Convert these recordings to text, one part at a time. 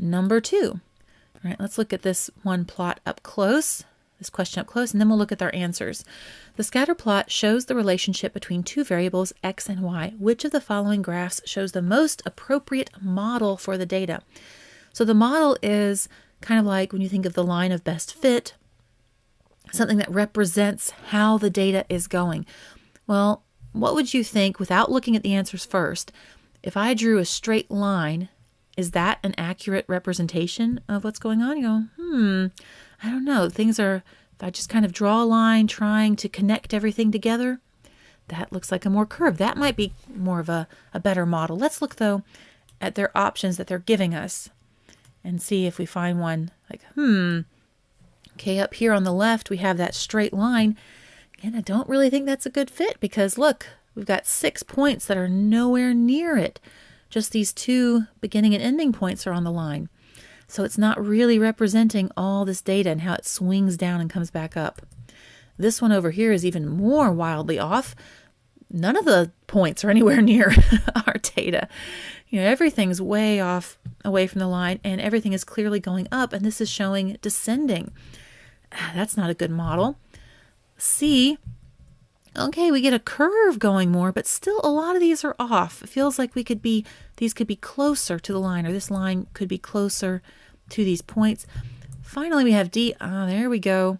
number 2. All right, let's look at this one plot up close, this question up close, and then we'll look at their answers. The scatter plot shows the relationship between two variables, x and y. Which of the following graphs shows the most appropriate model for the data? So the model is kind of like when you think of the line of best fit, something that represents how the data is going. Well, what would you think, without looking at the answers first, if I drew a straight line, is that an accurate representation of what's going on? You go, I don't know. If I just kind of draw a line trying to connect everything together, that looks like a more curve. That might be more of a better model. Let's look, though, at their options that they're giving us and see if we find one like, Okay, up here on the left, we have that straight line. And I don't really think that's a good fit because, look, we've got 6 points that are nowhere near it. Just these 2 beginning and ending points are on the line. So it's not really representing all this data and how it swings down and comes back up. This one over here is even more wildly off. None of the points are anywhere near our data. Everything's way off away from the line and everything is clearly going up, and this is showing descending. That's not a good model. C, okay, we get a curve going more, but still a lot of these are off. It feels like these could be closer to the line, or this line could be closer to these points. Finally, we have D. There we go.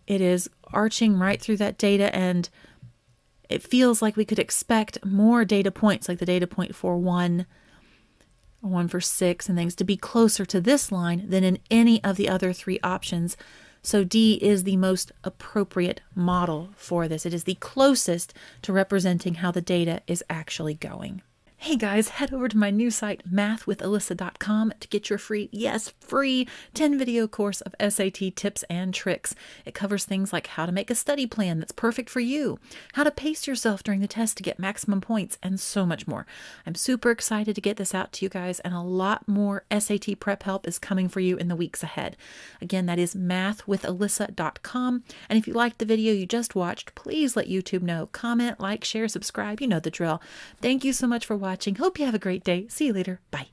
It is arching right through that data, and it feels like we could expect more data points, like the data point for 1, or 1 for 6, and things to be closer to this line than in any of the other 3 options. So D is the most appropriate model for this. It is the closest to representing how the data is actually going. Hey guys, head over to my new site, mathwithalyssa.com, to get your free 10-video course of SAT tips and tricks. It covers things like how to make a study plan that's perfect for you, how to pace yourself during the test to get maximum points, and so much more. I'm super excited to get this out to you guys, and a lot more SAT prep help is coming for you in the weeks ahead. Again, that is mathwithalyssa.com. And if you liked the video you just watched, please let YouTube know. Comment, like, share, subscribe. You know the drill. Thank you so much for watching. Hope you have a great day. See you later. Bye.